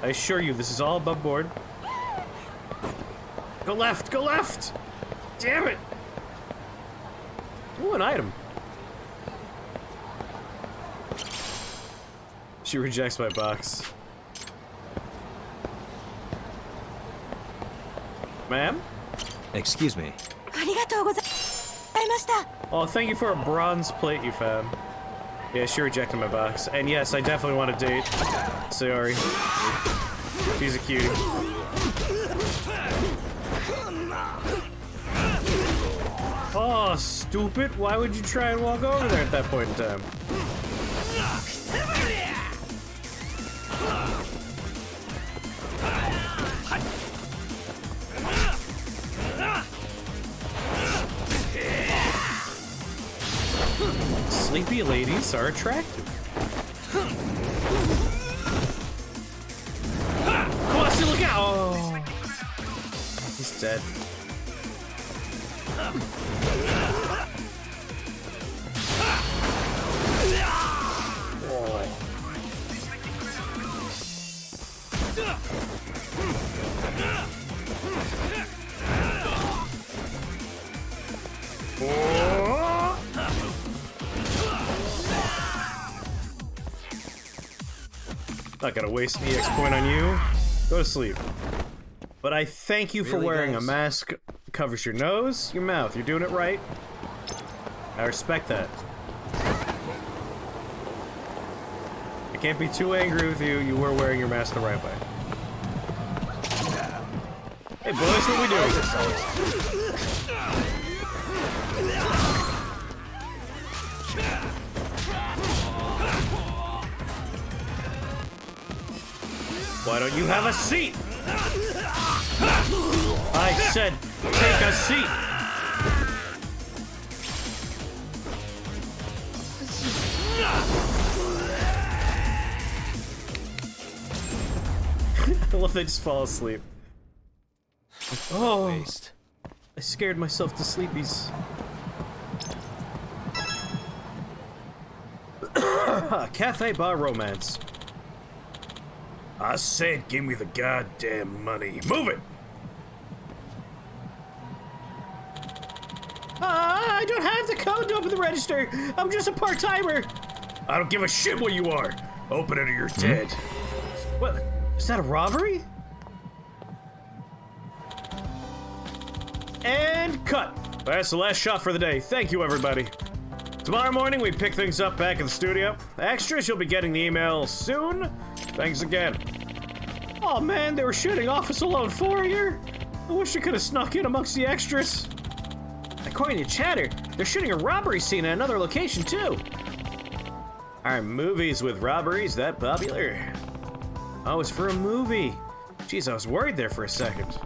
I assure you, this is all above board. Go left, go left! Damn it! Ooh, an item. She rejects my box. Ma'am? Excuse me. Oh, thank you for a bronze plate you found. Yeah, she rejected my box. And yes, I definitely want a date. Sorry. She's a cutie. Oh, stupid. Why would you try and walk over there at that point in time? Sleepy ladies are attractive. Come on, still look out! Oh. He's dead. Not gonna waste an EX point on you. Go to sleep. But I thank you for Really, wearing guys? a mask. Covers your nose, your mouth. You're doing it right. I respect that. I can't be too angry with you. You were wearing your mask the right way. Hey boys, what we doing? Why don't you have a seat? I said, take a seat. I love they just fall asleep. Oh, I scared myself to sleepies. Cafe bar romance. I said give me the goddamn money. Move it! I don't have the code to open the register. I'm just a part-timer. I don't give a shit what you are. Open it or you're dead. What? Is that a robbery? And cut. That's the last shot for the day. Thank you, everybody. Tomorrow morning, we pick things up back in the studio. Extras, you'll be getting the email soon. Thanks again. Oh man, they were shooting Office Alone 4 here. I wish I could have snuck in amongst the extras. According to chatter, they're shooting a robbery scene at another location too. Are movies with robberies that popular? Oh, it's for a movie. Jeez, I was worried there for a second.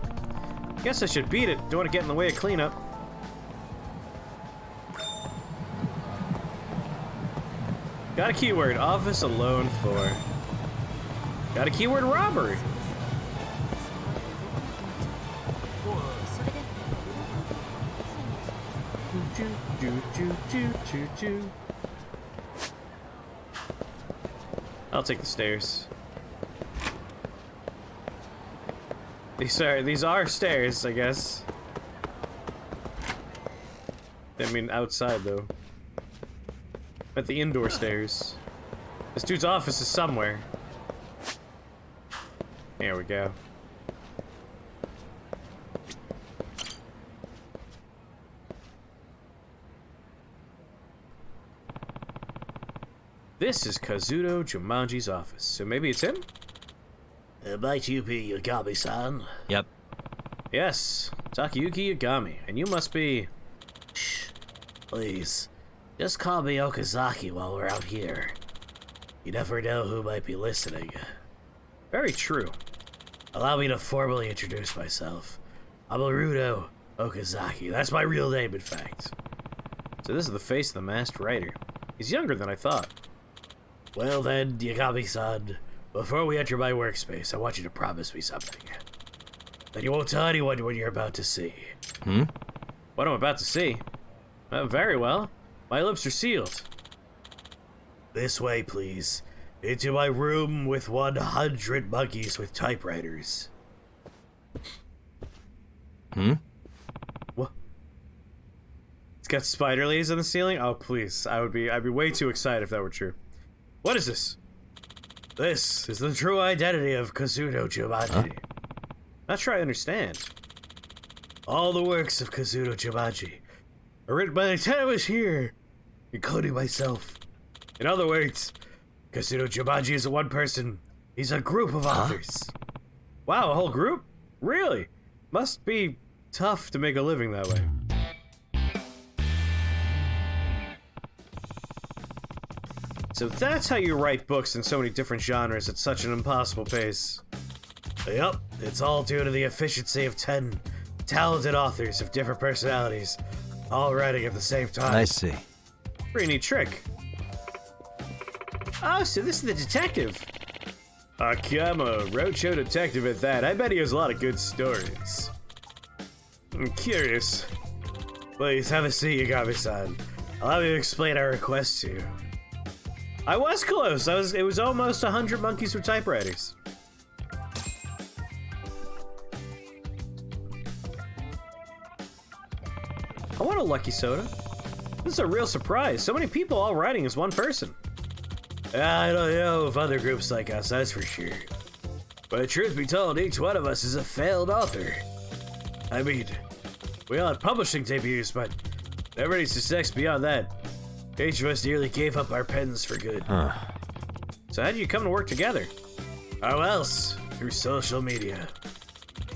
Guess I should beat it. Don't want to get in the way of cleanup. Got a keyword, Office Alone 4. Got a keyword, robbery. I'll take the stairs. These are stairs, I guess. I mean, outside though. At the indoor stairs. This dude's office is somewhere. There we go. This is Kazuto Jumanji's office, so maybe it's him? Might you be Yagami-san? Yep. Yes, Takayuki Yagami, and you must be... Shh, please. Just call me Okazaki while we're out here. You never know who might be listening. Very true. Allow me to formally introduce myself. I'm Naruto Okazaki. That's my real name, in fact. So this is the face of the masked writer. He's younger than I thought. Well then, Yagami-san, before we enter my workspace, I want you to promise me something. That you won't tell anyone what you're about to see. What I'm about to see? Very well. My lips are sealed. This way, please. Into my room with 100 monkeys with typewriters. What? It's got spider legs on the ceiling? Oh, please. I'd be way too excited if that were true. What is this? This is the true identity of Kazuto Jumanji. Not sure I understand. All the works of Kazuto Jumanji are written by the 10 of us here, including myself. In other words, Kazuto Jumanji is one person. He's a group of authors. Wow, a whole group? Really? Must be tough to make a living that way. So that's how you write books in so many different genres at such an impossible pace. Yep, it's all due to the efficiency of 10 talented authors of different personalities, all writing at the same time. I see. Pretty neat trick. Oh, so this is the detective. Akiyama, roadshow detective at that. I bet he has a lot of good stories. I'm curious. Please have a seat, Yagami-san. Allow me to explain our request to you. I was close. It was almost 100 monkeys with typewriters. I want a lucky soda. This is a real surprise. So many people all writing as one person. I don't know if other groups like us, that's for sure. But truth be told, each one of us is a failed author. I mean, we all had publishing debuts, but never any success beyond that. Each of us nearly gave up our pens for good. Huh. So how did you come to work together? How else? Through social media.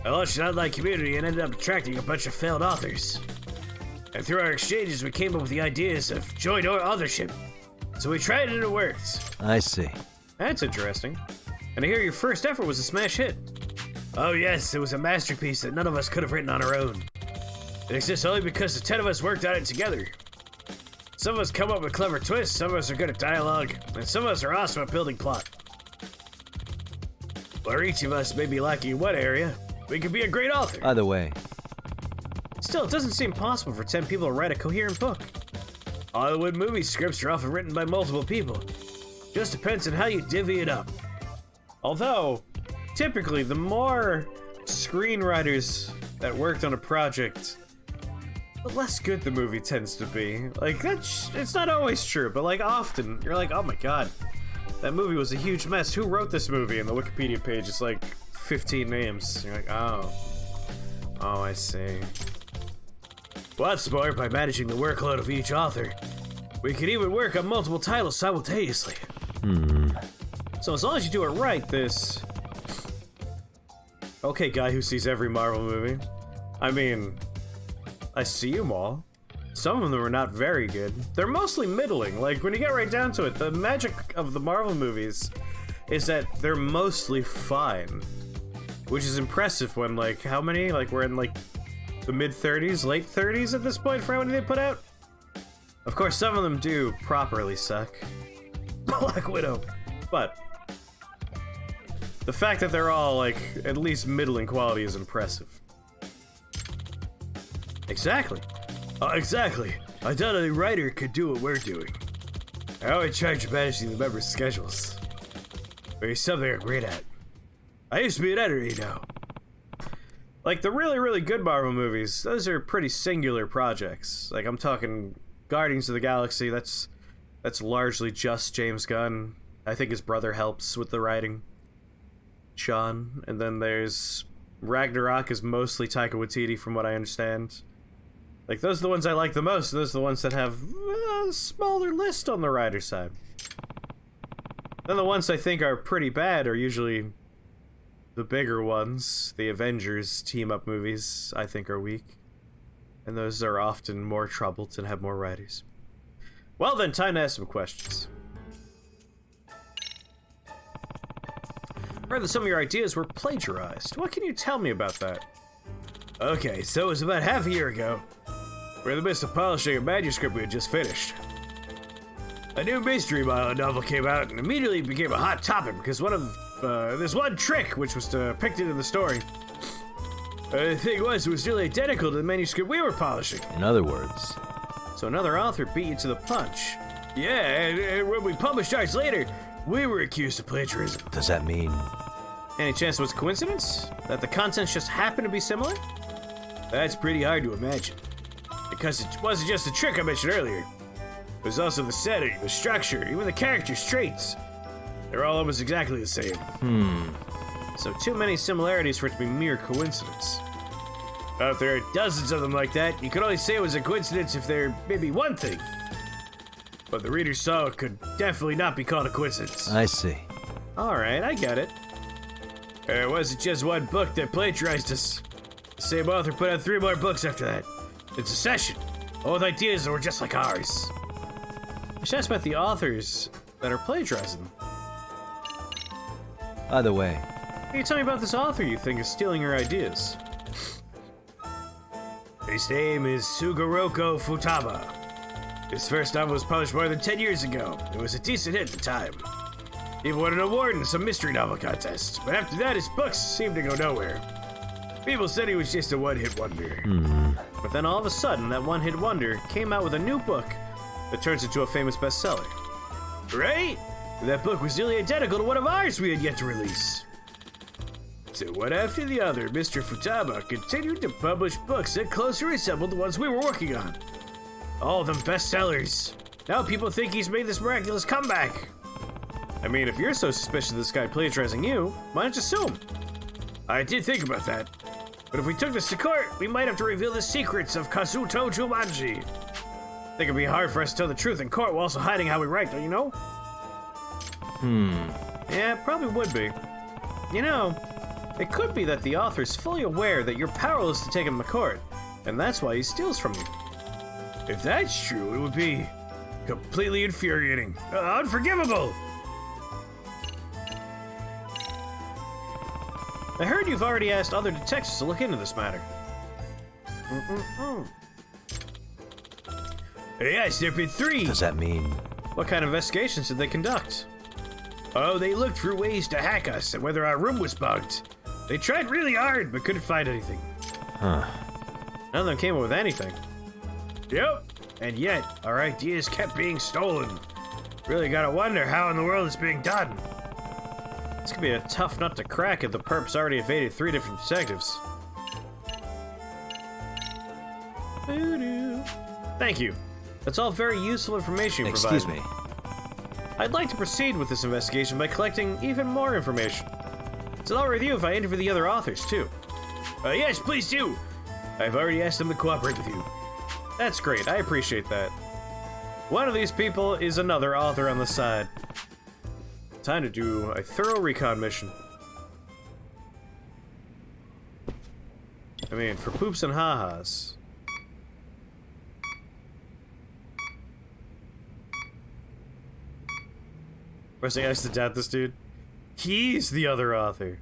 I launched an online community and ended up attracting a bunch of failed authors. And through our exchanges, we came up with the ideas of joint authorship. So we tried it and it worked. I see. That's interesting. And I hear your first effort was a smash hit. Oh yes, it was a masterpiece that none of us could have written on our own. It exists only because the 10 of us worked on it together. Some of us come up with clever twists, some of us are good at dialogue, and some of us are awesome at building plot. Where each of us may be lacking in one area, we could be a great author. Either way. Still, it doesn't seem possible for 10 people to write a coherent book. Hollywood movie scripts are often written by multiple people. Just depends on how you divvy it up. Although, typically, the more screenwriters that worked on a project, the less good the movie tends to be. Like, it's not always true, but like often, you're like, oh my god, that movie was a huge mess. Who wrote this movie? And the Wikipedia page is like 15 names. You're like, oh, I see. What's more, by managing the workload of each author, we can even work on multiple titles simultaneously. So as long as you do it right, this... Okay, guy who sees every Marvel movie. I mean, I see them all. Some of them are not very good. They're mostly middling. Like, when you get right down to it, the magic of the Marvel movies is that they're mostly fine. Which is impressive when, like, how many? Like, we're in, like, the mid-30s, late 30s at this point for how many they put out? Of course, some of them do properly suck. Black Widow. But the fact that they're all, like, at least middling quality is impressive. Exactly. Exactly. I thought a writer could do what we're doing. I'm in charge of managing the members' schedules. But it's something I'm great at. I used to be an editor, you know. Like, the really, really good Marvel movies, those are pretty singular projects. Like, I'm talking Guardians of the Galaxy, that's largely just James Gunn. I think his brother helps with the writing, Sean. And then there's Ragnarok is mostly Taika Waititi, from what I understand. Like, those are the ones I like the most. Those are the ones that have a smaller list on the writer side. Then the ones I think are pretty bad are usually the bigger ones. The Avengers team-up movies, I think, are weak. And those are often more troubled and have more writers. Well then, time to ask some questions. I heard that some of your ideas were plagiarized. What can you tell me about that? Okay, so it was about half a year ago. We're in the midst of polishing a manuscript we had just finished. A new mystery novel came out and immediately became a hot topic because there's one trick which was depicted in the story. The thing was, it was nearly identical to the manuscript we were polishing. In other words... So another author beat you to the punch. Yeah, and when we published ours later, we were accused of plagiarism. Does that mean... Any chance it was coincidence? That the contents just happened to be similar? That's pretty hard to imagine. Because it wasn't just the trick I mentioned earlier. It was also the setting, the structure, even the characters' traits. They're all almost exactly the same. So too many similarities for it to be mere coincidence. If there are dozens of them like that, you could only say it was a coincidence if there may be one thing. But the reader saw it could definitely not be called a coincidence. I see. Alright, I get it. It wasn't just one book that plagiarized us. The same author put out 3 more books after that. In succession. All with ideas that were just like ours. I should ask about the authors that are plagiarizing them. Either way. Can you tell me about this author you think is stealing your ideas? His name is Sugoroku Futaba. His first novel was published more than 10 years ago. It was a decent hit at the time. He won an award in some mystery novel contest, but after that his books seemed to go nowhere. People said he was just a one-hit wonder. But then all of a sudden, that one-hit wonder came out with a new book that turns into a famous bestseller. Right? That book was nearly identical to one of ours we had yet to release. So one after the other, Mr. Futaba continued to publish books that closely resembled the ones we were working on. All of them bestsellers. Now people think he's made this miraculous comeback. I mean, if you're so suspicious of this guy plagiarizing you, why don't you sue him? I did think about that. But if we took this to court, we might have to reveal the secrets of Kazuto Jumanji. I think it'd be hard for us to tell the truth in court while also hiding how we write, don't you know? Yeah, it probably would be. You know, it could be that the author is fully aware that you're powerless to take him to court, and that's why he steals from you. If that's true, it would be completely infuriating. Unforgivable! I heard you've already asked other detectives to look into this matter. Yes, there've been 3. Does that mean... What kind of investigations did they conduct? Oh, they looked through ways to hack us and whether our room was bugged. They tried really hard, but couldn't find anything. None of them came up with anything. Yep, and yet, our ideas kept being stolen. Really gotta wonder how in the world it's being done. This could be a tough nut to crack if the perp's already evaded 3 different detectives. Thank you. That's all very useful information you provided. Excuse me. I'd like to proceed with this investigation by collecting even more information. So I'll review if I interview the other authors, too. Yes, please do. I've already asked them to cooperate with you. That's great. I appreciate that. One of these people is another author on the side. Time to do a thorough recon mission. I mean, for poops and ha-has. Pressing X to doubt this dude. He's the other author.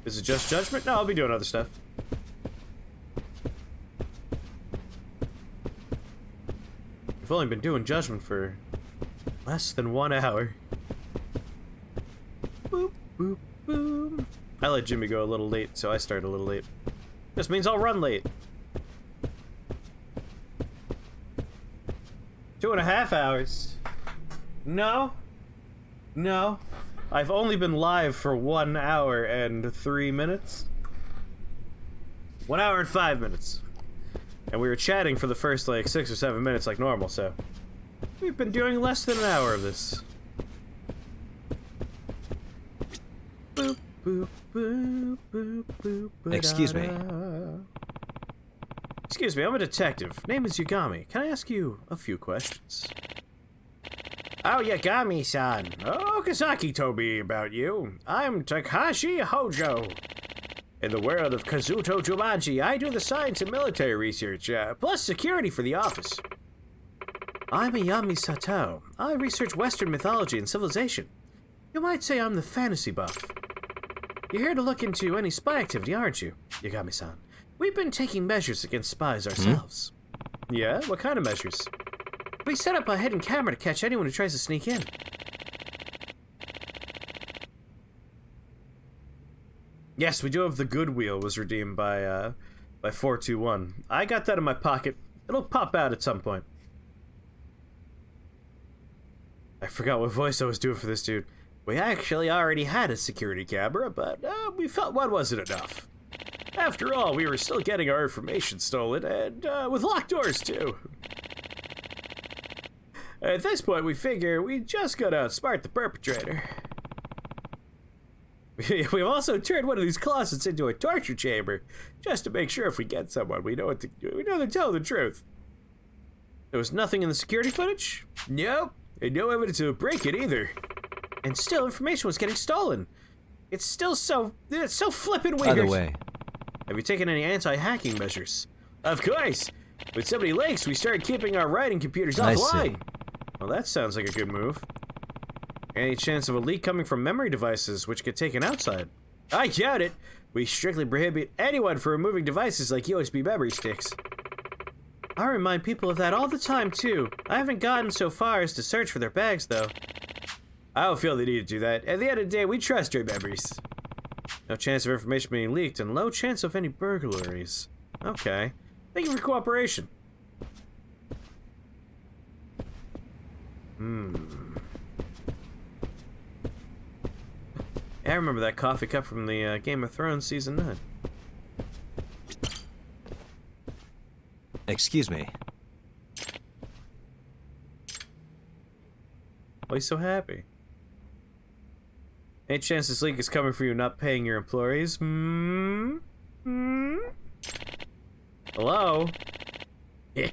Is it just judgment? No, I'll be doing other stuff. I've only been doing judgment for less than 1 hour. Boop, boop, boom. I let Jimmy go a little late, so I started a little late. This means I'll run late. 2.5 hours. No. No. I've only been live for 1 hour and 3 minutes. 1 hour and 5 minutes. And we were chatting for the first, like, 6 or 7 minutes like normal, so... We've been doing less than an hour of this. Boop, boop, boop, boop, boop, Excuse me. Excuse me, I'm a detective. Name is Yagami. Can I ask you a few questions? Oh, Yagami-san. Okazaki told me about you. I'm Takashi Hojo. In the world of Kazuto Jumanji, I do the science and military research, plus security for the office. I'm Ayami Sato. I research Western mythology and civilization. You might say I'm the fantasy buff. You're here to look into any spy activity, aren't you, Yagami-san? We've been taking measures against spies ourselves. Yeah? What kind of measures? We set up a hidden camera to catch anyone who tries to sneak in. Yes, we do have the good wheel was redeemed by 421. I got that in my pocket. It'll pop out at some point. I forgot what voice I was doing for this dude. We actually already had a security camera, but we felt one wasn't enough. After all, we were still getting our information stolen, and with locked doors too. At this point, we figure we just gotta outsmart the perpetrator. We've also turned one of these closets into a torture chamber, just to make sure if we get someone, we know what to do. We know they're telling the truth. There was nothing in the security footage? Nope, and no evidence of a break-in either. And still, information was getting stolen. It's still so flippin' weird. By the way, have you taken any anti-hacking measures? Of course. With so many leaks, we started keeping our writing computers I offline. see. Well, that sounds like a good move. Any chance of a leak coming from memory devices which get taken outside? I doubt it. We strictly prohibit anyone from removing devices like USB memory sticks. I remind people of that all the time, too. I haven't gotten so far as to search for their bags, though. I don't feel the need to do that. At the end of the day, we trust your memories. No chance of information being leaked, and low chance of any burglaries. Okay. Thank you for cooperation. I remember that coffee cup from the Game of Thrones Season 9. excuse me. Why are you so happy? Any chance this leak is coming for you not paying your employees? Hello? This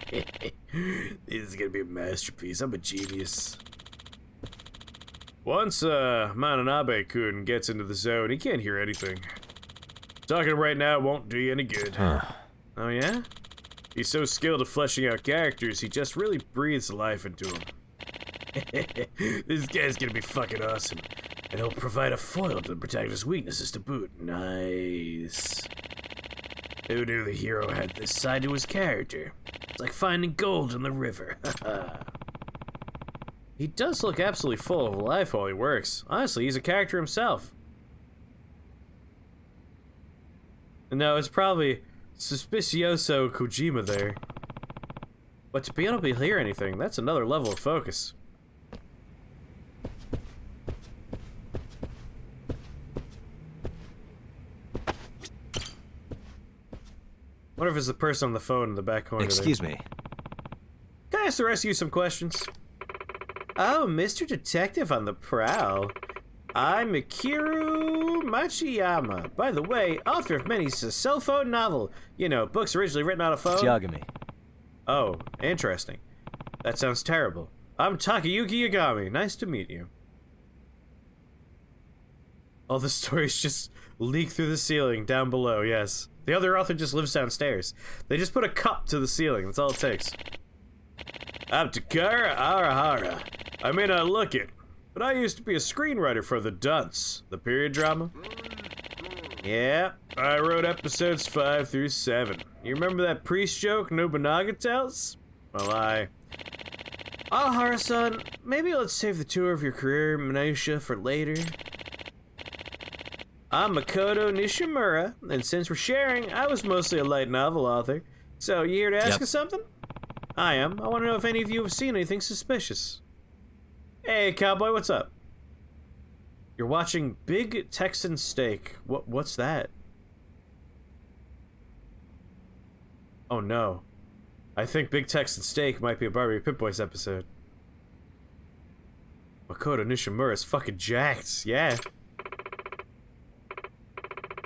is gonna be a masterpiece. I'm a genius. Once Mananabe-kun gets into the zone, he can't hear anything. Talking right now won't do you any good. Oh yeah? He's so skilled at fleshing out characters, he just really breathes life into them. This guy's gonna be fucking awesome. And he'll provide a foil to protect his weaknesses to boot. Nice. Who knew the hero had this side to his character? It's like finding gold in the river. He does look absolutely full of life while he works. Honestly, he's a character himself. No, it's probably Suspicioso Kojima there. But to be able to hear anything, that's another level of focus. Wonder if it's the person on the phone in the back corner. Excuse me. Can I ask the rest of you some questions? Oh, Mr. Detective on the prowl. I'm Mikiru Machiyama. By the way, author of many cell phone novel. You know, books originally written on a phone. Yagami. Oh, interesting. That sounds terrible. I'm Takayuki Yagami. Nice to meet you. All the stories just leak through the ceiling down below, yes. The other author just lives downstairs. They just put a cup to the ceiling. That's all it takes. I'm Takara Arahara. I may not look it, but I used to be a screenwriter for The Dunce, the period drama. Yeah, I wrote episodes 5 through 7. You remember that priest joke Nobunaga tells? Well, Arahara-san, maybe let's save the tour of your career minutia for later. I'm Makoto Nishimura, and since we're sharing, I was mostly a light novel author. So, you here to ask us something? I am. I want to know if any of you have seen anything suspicious. Hey, cowboy, what's up? You're watching Big Texan Steak. What's that? Oh no. I think Big Texan Steak might be a Barbie Pip Boys episode. Makoto Nishimura is fucking jacked, yeah.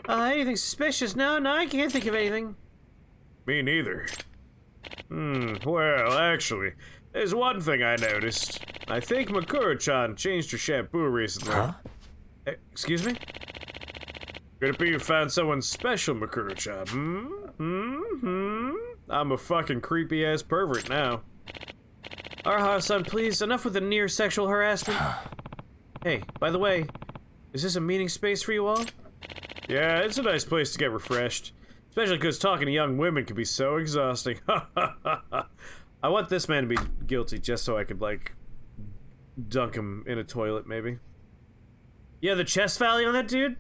Anything suspicious? No, I can't think of anything. Me neither. Well, actually, there's one thing I noticed. I think Makuro-chan changed her shampoo recently. Huh? Excuse me? Could it be you found someone special, Makuro-chan? I'm a fucking creepy-ass pervert now. Arahara-san, please, enough with the near sexual harassment. Hey, by the way, is this a meeting space for you all? Yeah, it's a nice place to get refreshed. Especially because talking to young women can be so exhausting. I want this man to be guilty just so I could, like, dunk him in a toilet, maybe. Yeah, the chest valley on that dude?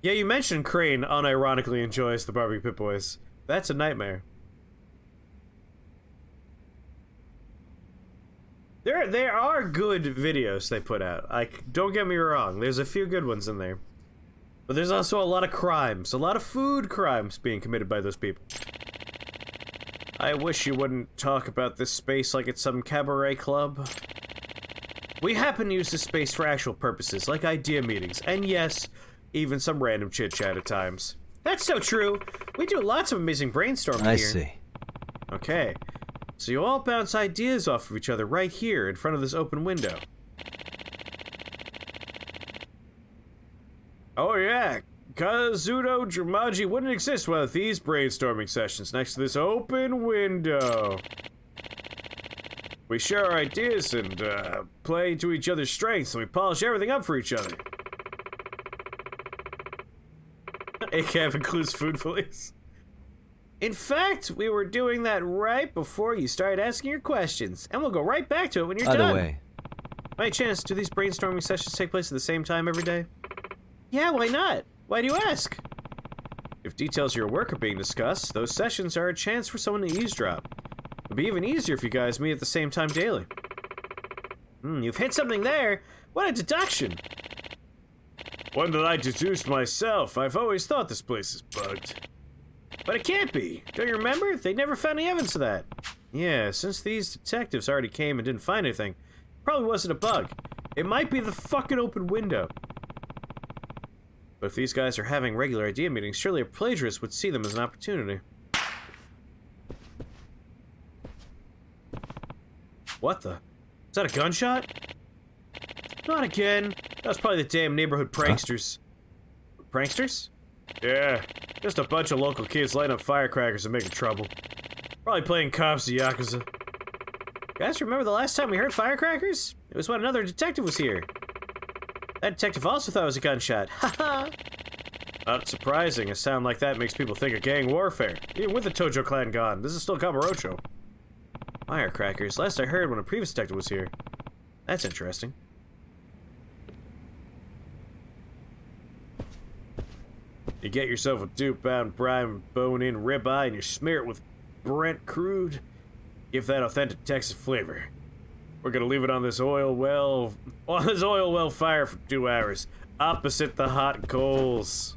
Yeah, you mentioned Crane unironically enjoys the Barbie Pip Boys. That's a nightmare. There are good videos they put out. Like, don't get me wrong, there's a few good ones in there. But there's also a lot of crimes, a lot of food crimes being committed by those people. I wish you wouldn't talk about this space like it's some cabaret club. We happen to use this space for actual purposes, like idea meetings, and yes, even some random chit-chat at times. That's so true! We do lots of amazing brainstorming here. I see. Okay, so you all bounce ideas off of each other right here in front of this open window. Oh yeah, Kazuto Jumaji wouldn't exist without these brainstorming sessions next to this open window. We share our ideas and play to each other's strengths, and we polish everything up for each other. ACAB includes food police. In fact, we were doing that right before you started asking your questions, and we'll go right back to it when you're done. By the way, by chance, do these brainstorming sessions take place at the same time every day? Yeah, why not? Why do you ask? If details of your work are being discussed, those sessions are a chance for someone to eavesdrop. It'll be even easier if you guys meet at the same time daily. You've hit something there. What a deduction. One that I deduced myself. I've always thought this place is bugged. But it can't be. Don't you remember? They never found any evidence of that. Yeah, since these detectives already came and didn't find anything, Probably wasn't a bug. It might be the fucking open window. But if these guys are having regular idea meetings, surely a plagiarist would see them as an opportunity. What the? Is that a gunshot? Not again. That was probably the damn neighborhood pranksters. Pranksters? Yeah, just a bunch of local kids lighting up firecrackers and making trouble. Probably playing cops to Yakuza. Guys, remember the last time we heard firecrackers? It was when another detective was here. That detective also thought it was a gunshot. Haha! Not surprising, a sound like that makes people think of gang warfare. Even with the Tojo clan gone, this is still Kamurocho. Firecrackers, last I heard when a previous detective was here. That's interesting. You get yourself a dupe-bound prime bone-in ribeye and you smear it with Brent crude. Give that authentic Texas flavor. We're gonna leave it on this oil well fire for 2 hours, opposite the hot coals.